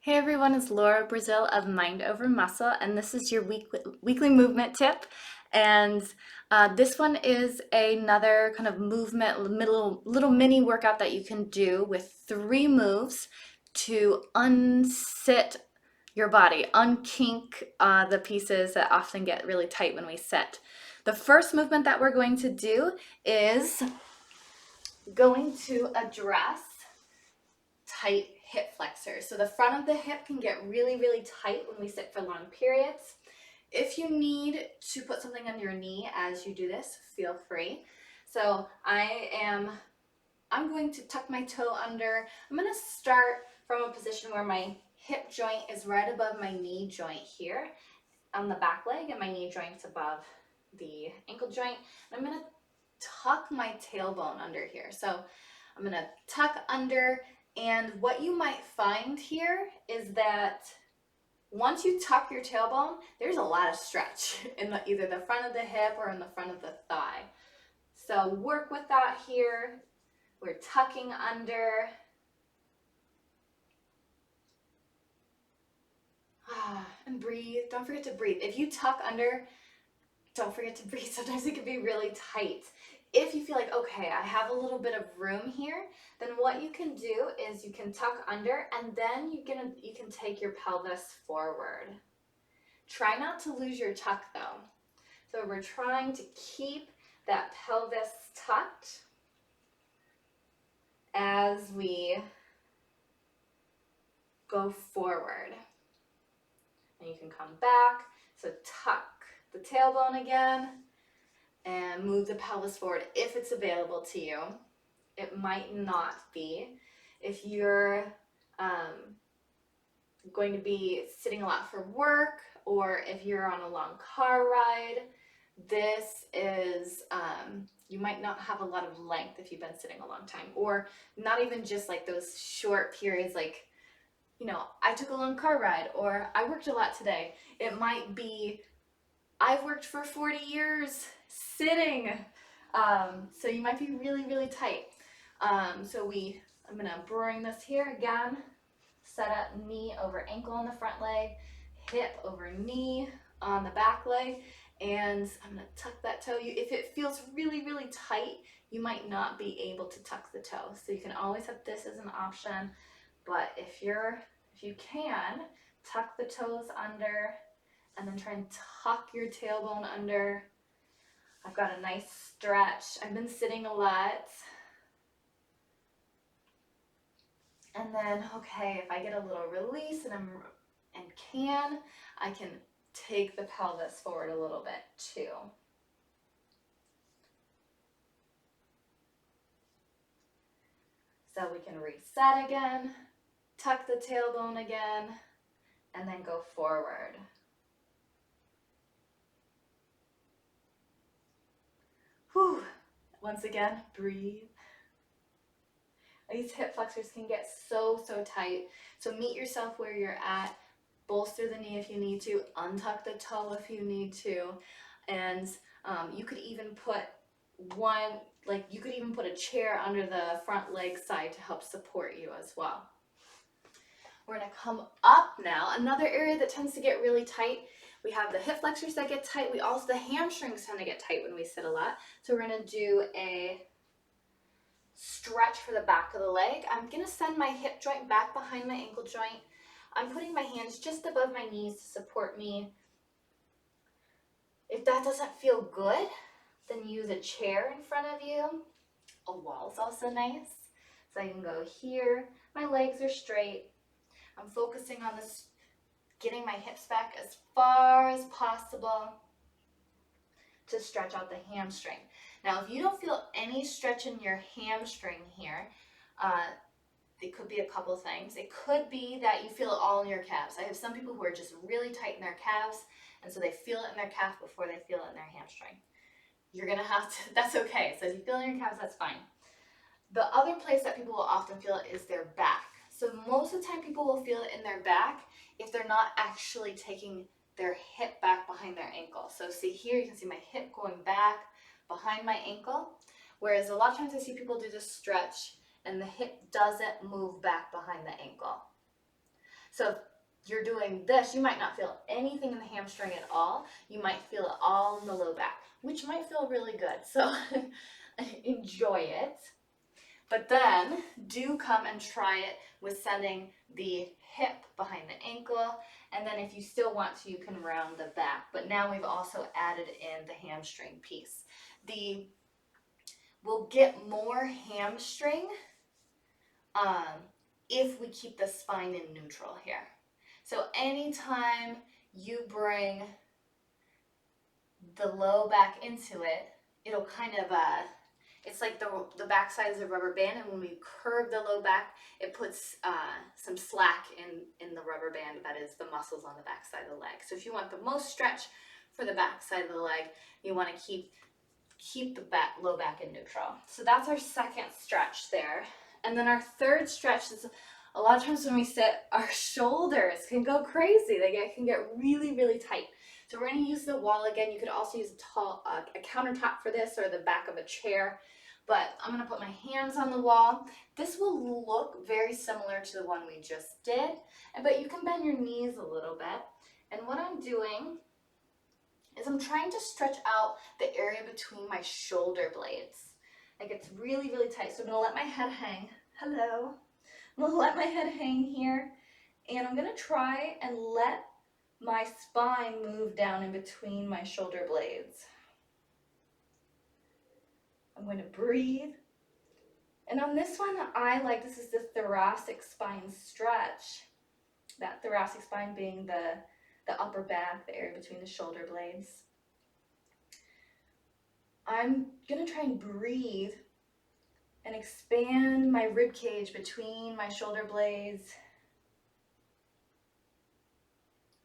Hey everyone, it's Laura Brazil of Mind Over Muscle, and this is your weekly movement tip. And this one is another kind of movement, little mini workout that you can do with 3 moves to unsit your body, unkink the pieces that often get really tight when we sit. The first movement that we're going to do is going to address tight hip flexors. So the front of the hip can get really tight when we sit for long periods. If you need to put something on your knee as you do this, feel free. So I'm going to tuck my toe under. I'm going to start from a position where my hip joint is right above my knee joint here on the back leg, and my knee joint's above the ankle joint. And I'm going to tuck my tailbone under here. So I'm going to tuck under, and what you might find here is that once you tuck your tailbone, there's a lot of stretch in either the front of the hip or in the front of the thigh. So work with that here. We're tucking under. And breathe. Don't forget to breathe. If you tuck under, don't forget to breathe. Sometimes it can be really tight. If you feel like, okay, I have a little bit of room here, then what you can do is you can tuck under, and then you can take your pelvis forward. Try not to lose your tuck though. So we're trying to keep that pelvis tucked as we go forward. And you can come back. So tuck the tailbone again and move the pelvis forward if it's available to you. It might not be. If you're going to be sitting a lot for work, or if you're on a long car ride, this is, you might not have a lot of length if you've been sitting a long time, or not even just like those short periods like, you know, I took a long car ride, or I worked a lot today. It might be, I've worked for 40 years sitting. So you might be really tight. I'm gonna bring this here again, set up knee over ankle on the front leg, hip over knee on the back leg, and I'm gonna tuck that toe. If it feels really tight, you might not be able to tuck the toe. So you can always have this as an option, but if you can, tuck the toes under and then try and tuck your tailbone under. I've got a nice stretch. I've been sitting a lot. And then, okay, if I get a little release and I can take the pelvis forward a little bit too. So we can reset again, tuck the tailbone again, and then go forward. Whew. Once again, breathe. These hip flexors can get so tight. So meet yourself where you're at. Bolster the knee if you need to. Untuck the toe if you need to. And you could even put a chair under the front leg side to help support you as well. We're gonna come up now. Another area that tends to get really tight, we have the hip flexors that get tight. The hamstrings tend to get tight when we sit a lot. So we're gonna do a stretch for the back of the leg. I'm gonna send my hip joint back behind my ankle joint. I'm putting my hands just above my knees to support me. If that doesn't feel good, then use a chair in front of you. A wall is also nice. So I can go here. My legs are straight. I'm focusing on this, getting my hips back as far as possible to stretch out the hamstring. Now, if you don't feel any stretch in your hamstring here, it could be a couple things. It could be that you feel it all in your calves. I have some people who are just really tight in their calves, and so they feel it in their calf before they feel it in their hamstring. You're gonna have to, that's okay. So if you feel it in your calves, that's fine. The other place that people will often feel it is their back. So most of the time people will feel it in their back if they're not actually taking their hip back behind their ankle. So see here, you can see my hip going back behind my ankle, whereas a lot of times I see people do this stretch and the hip doesn't move back behind the ankle. So if you're doing this, you might not feel anything in the hamstring at all. You might feel it all in the low back, which might feel really good. So enjoy it. But then do come and try it with sending the hip behind the ankle. And then if you still want to, you can round the back. But now we've also added in the hamstring piece. We'll get more hamstring if we keep the spine in neutral here. So anytime you bring the low back into it, it'll kind of, it's like the back side is a rubber band, and when we curve the low back, it puts some slack in the rubber band, that is the muscles on the back side of the leg. So if you want the most stretch for the back side of the leg, you want to keep the low back in neutral. So that's our second stretch there. And then our third stretch is, a lot of times when we sit, our shoulders can go crazy. They can get really, really tight. So we're going to use the wall again. You could also use a countertop for this, or the back of a chair. But I'm going to put my hands on the wall. This will look very similar to the one we just did, but you can bend your knees a little bit. And what I'm doing is I'm trying to stretch out the area between my shoulder blades. Like, it's really, really tight. So I'm going to let my head hang. Hello. I'm going to let my head hang here. And I'm going to try and let my spine move down in between my shoulder blades. I'm going to breathe. And on this one, this is the thoracic spine stretch. That thoracic spine being the upper back, the area between the shoulder blades. I'm going to try and breathe and expand my rib cage between my shoulder blades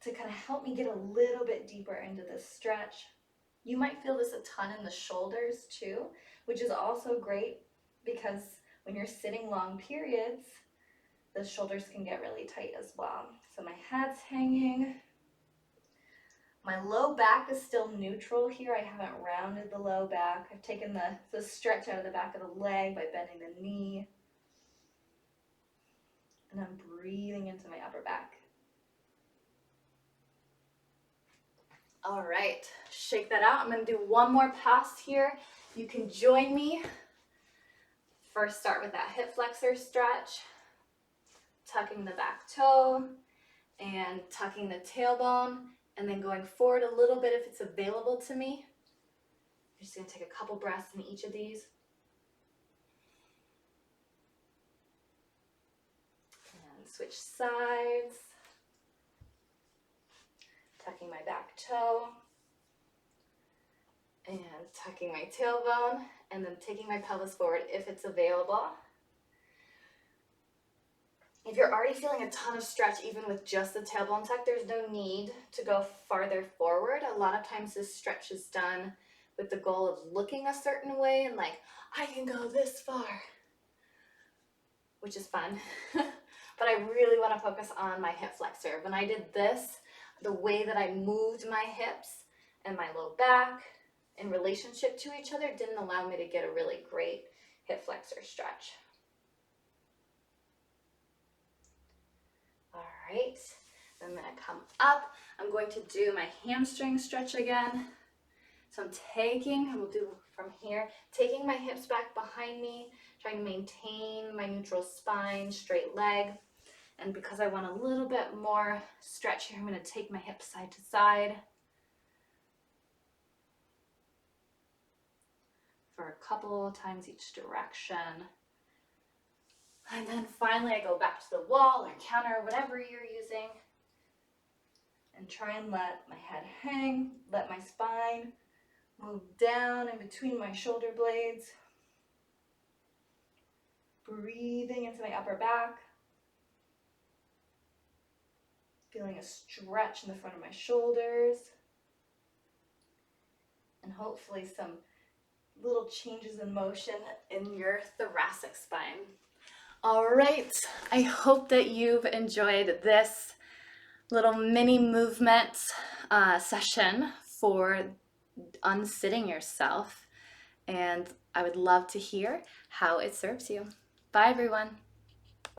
to kind of help me get a little bit deeper into this stretch. You might feel this a ton in the shoulders too, which is also great because when you're sitting long periods, the shoulders can get really tight as well. So my head's hanging. My low back is still neutral here. I haven't rounded the low back. I've taken the stretch out of the back of the leg by bending the knee. And I'm breathing into my upper back. All right, shake that out. I'm going to do one more pass here. You can join me. First, start with that hip flexor stretch, tucking the back toe and tucking the tailbone, and then going forward a little bit if it's available to me. I'm just going to take a couple breaths in each of these. And switch sides. Tucking my back toe and tucking my tailbone, and then taking my pelvis forward if it's available. If you're already feeling a ton of stretch, even with just the tailbone tuck, there's no need to go farther forward. A lot of times this stretch is done with the goal of looking a certain way and like, I can go this far, which is fun. But I really want to focus on my hip flexor. When I did this, the way that I moved my hips and my low back in relationship to each other didn't allow me to get a really great hip flexor stretch. All right, I'm going to come up. I'm going to do my hamstring stretch again. So we'll do from here, taking my hips back behind me, trying to maintain my neutral spine, straight leg. And because I want a little bit more stretch here, I'm going to take my hips side to side for a couple times each direction. And then finally I go back to the wall or counter, whatever you're using, and try and let my head hang, let my spine move down in between my shoulder blades. Breathing into my upper back. Feeling a stretch in the front of my shoulders. And hopefully some little changes in motion in your thoracic spine. All right, I hope that you've enjoyed this little mini movement session for unsitting yourself. And I would love to hear how it serves you. Bye, everyone.